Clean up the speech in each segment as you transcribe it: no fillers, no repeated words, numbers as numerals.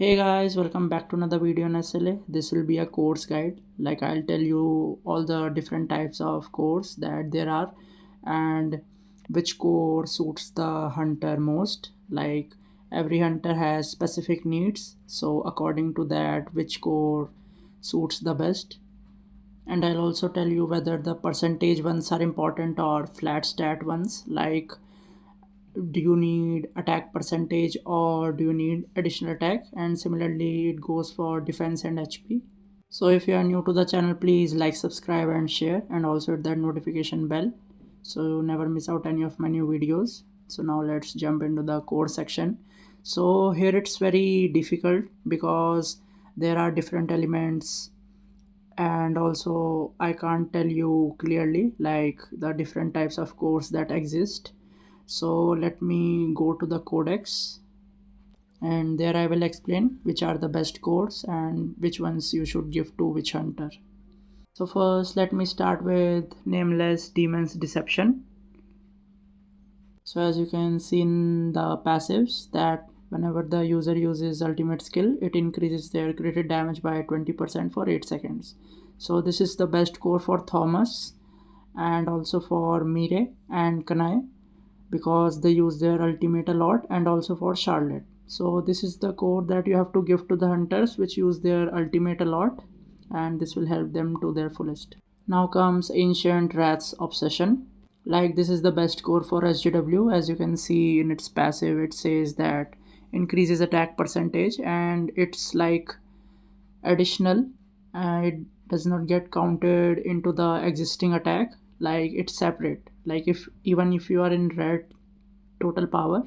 Hey guys, welcome back to another video on SLA. This will be a course guide. Like I'll tell you all the different types of course that there are and which core suits the hunter most. Like every hunter has specific needs, so according to that which core suits the best. And I'll also tell you whether the percentage ones are important or flat stat ones. Like do you need attack percentage or do you need additional attack, and similarly it goes for defense and HP. So if you are new to the channel, please like, subscribe and share, and also hit that notification bell so you never miss out any of my new videos. So now let's jump into the core section. So here it's very difficult because there are different elements, and also I can't tell you clearly like the different types of cores that exist. So let me go to the codex, and there I will explain which are the best codes and which ones you should give to which hunter. So first let me start with Nameless Demon's Deception. So as you can see in the passives that whenever the user uses ultimate skill, it increases their crit damage by 20% for 8 seconds. So this is the best core for Thomas and also for Mire and Kanai, because they use their ultimate a lot, and also for Charlotte. So this is the core that you have to give to the hunters which use their ultimate a lot, and this will help them to their fullest. Now comes Ancient Wrath's Obsession. Like this is the best core for SGW. As you can see in its passive, it says that increases attack percentage, and it's like additional. It does not get counted into the existing attack, like it's separate. Like if even if you are in red total power,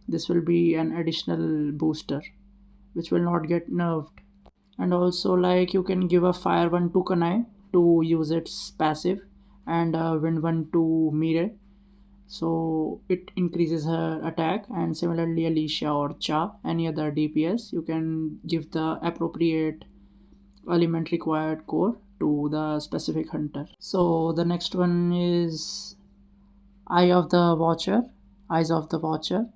this will be an additional booster which will not get nerfed. And also like you can give a fire one to Kanai to use its passive, and wind one to Mire, so it increases her attack. And similarly Alicia or Cha, any other DPS, you can give the appropriate element required core to the specific hunter. So the next one is Eye of the Watcher, Eyes of the Watcher.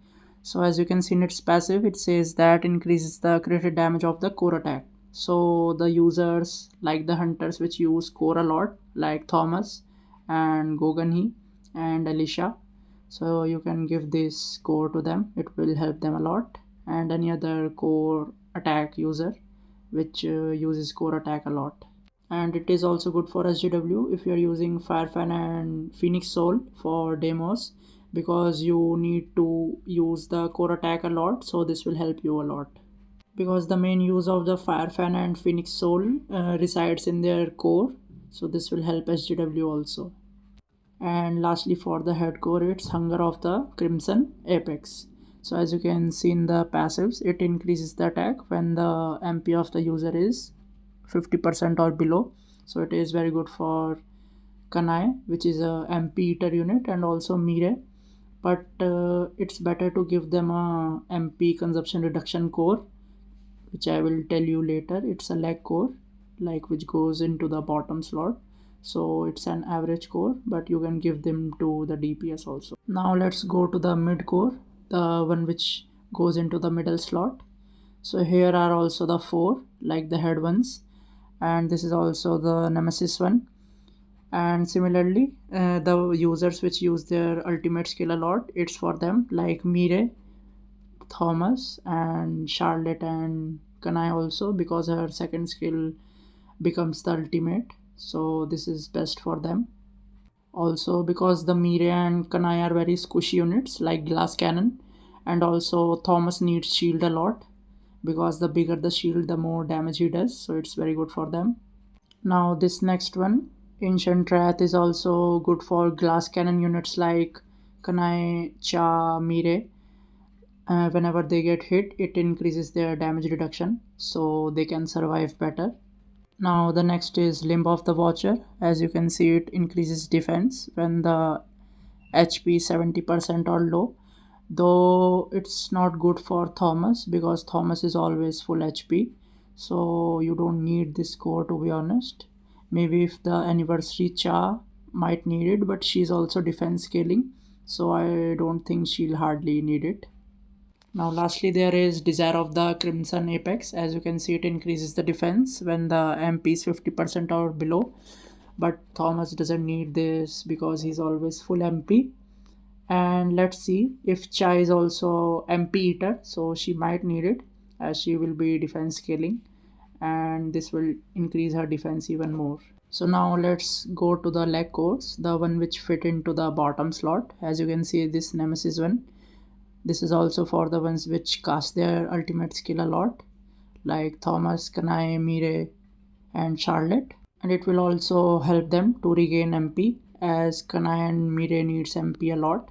So as you can see in its passive, it says that increases the crit damage of the core attack. So the users like the hunters which use core a lot, like Thomas and Goganhi and Alicia, so you can give this core to them, it will help them a lot. And any other core attack user which uses core attack a lot. And it is also good for SGW if you are using Firefan and Phoenix Soul for demos, because you need to use the core attack a lot, so this will help you a lot, because the main use of the Firefan and Phoenix Soul resides in their core, so this will help SGW also. And lastly for the head core, it's Hunger of the Crimson Apex. So as you can see in the passives, it increases the attack when the MP of the user is 50% or below. So it is very good for Kanai, which is a MP eater unit, and also Mire, but it's better to give them a MP consumption reduction core, which I will tell you later. It's a leg core, like which goes into the bottom slot. So it's an average core, but you can give them to the DPS also. Now let's go to the mid core, the one which goes into the middle slot. So here are also the four, like the head ones, and this is also the nemesis one. And similarly the users which use their ultimate skill a lot, it's for them, like Mire, Thomas and Charlotte and Kanai also, because her second skill becomes the ultimate, so this is best for them. Also because the Mire and Kanai are very squishy units like glass cannon, and also Thomas needs shield a lot, because the bigger the shield the more damage he does, so it's very good for them. Now this next one, Ancient Wrath, is also good for glass cannon units like Kanai, Cha, Mire. Whenever they get hit, it increases their damage reduction, so they can survive better. Now the next is Limb of the Watcher. As you can see, it increases defense when the HP 70% or low, though it's not good for Thomas because Thomas is always full HP, so you don't need this core, to be honest. Maybe if the Anniversary Cha might need it, but she's also defense scaling, so I don't think she'll hardly need it. Now lastly there is Desire of the Crimson Apex. As you can see, it increases the defense when the MP is 50% or below, but Thomas doesn't need this because he's always full MP. And let's see if Chai is also MP eater, so she might need it as she will be defense scaling, and this will increase her defense even more. So now let's go to the leg cores, the one which fit into the bottom slot. As you can see, this Nemesis one, this is also for the ones which cast their ultimate skill a lot, like Thomas, Kanai, Mire, and Charlotte. And it will also help them to regain MP, as Kanai and Mire needs MP a lot.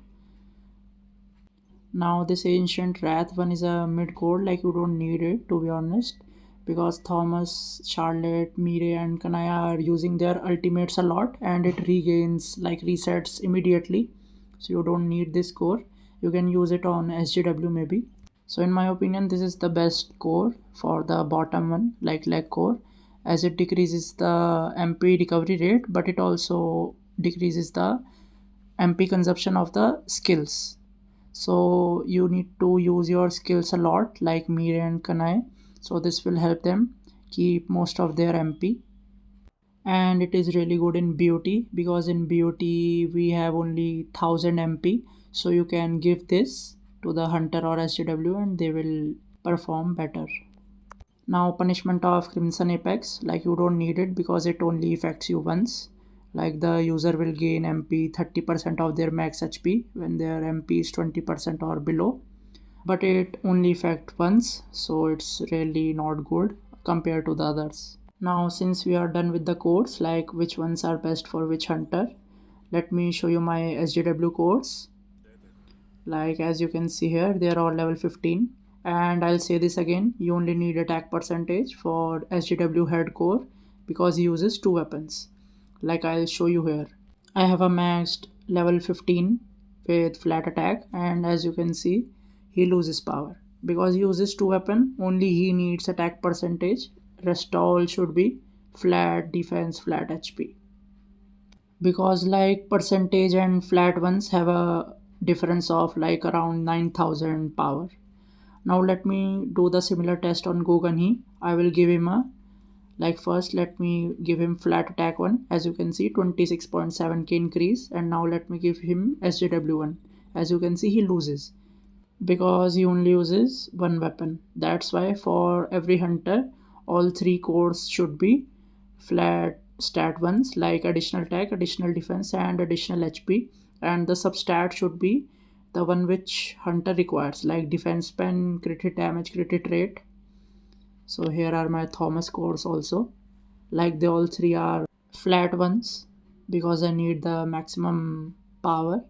Now this Ancient Wrath one is a mid core, like you don't need it to be honest, because Thomas, Charlotte, Mire and Kanaya are using their ultimates a lot and it regains, like resets immediately. So you don't need this core. You can use it on SJW maybe. So in my opinion, this is the best core for the bottom one, like leg core, as it decreases the MP recovery rate, but it also decreases the MP consumption of the skills. So you need to use your skills a lot, like Mire and Kanai. So this will help them keep most of their MP. And it is really good in BOT, because in BOT we have only 1000 MP. So you can give this to the hunter or SJW and they will perform better. Now punishment of Crimson Apex, like you don't need it because it only affects you once. Like the user will gain MP 30% of their max HP when their MP is 20% or below. But it only affects once, so it's really not good compared to the others. Now since we are done with the codes, like which ones are best for which hunter, let me show you my SJW codes. Like as you can see here, they are all level 15. And I'll say this again, you only need attack percentage for SJW head core because he uses two weapons. Like I'll show you here, I have a maxed level 15 with flat attack, and as you can see, he loses power because he uses two weapon. Only he needs attack percentage, rest all should be flat defense, flat HP, because like percentage and flat ones have a difference of like around 9000 power. Now let me do the similar test on Goganhi. I will give him a, like first let me give him flat attack one. As you can see, 26.7k increase. And now let me give him SJW one. As you can see, he loses because he only uses one weapon. That's why for every hunter, all three cores should be flat stat ones, like additional attack, additional defense and additional HP. And the substat should be the one which hunter requires, like defense pen, crit hit damage, crit hit rate. So here are my Thomas cores also, like they all three are flat ones because I need the maximum power.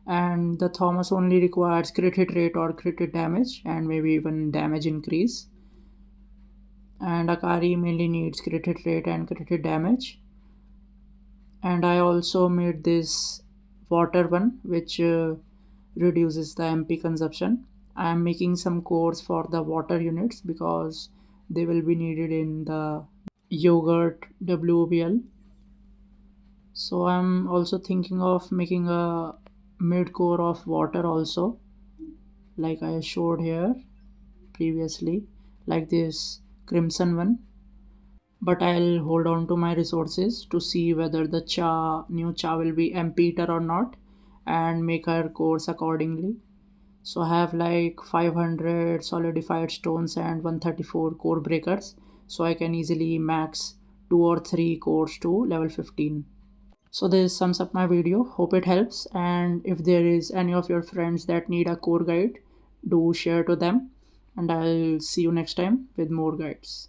And the Thomas only requires crit hit rate or crit hit damage and maybe even damage increase. And Akari mainly needs crit hit rate and crit hit damage. And I also made this water one which reduces the MP consumption. I am making some cores for the water units because they will be needed in the yogurt WOBL. So I'm also thinking of making a mid core of water also, like I showed here previously, like this crimson one. But I'll hold on to my resources to see whether the new Cha will be MP eater or not, and make her cores accordingly. So I have like 500 solidified stones and 134 core breakers, so I can easily max 2 or 3 cores to level 15. So this sums up my video. Hope it helps, and if there is any of your friends that need a core guide, do share to them, and I'll see you next time with more guides.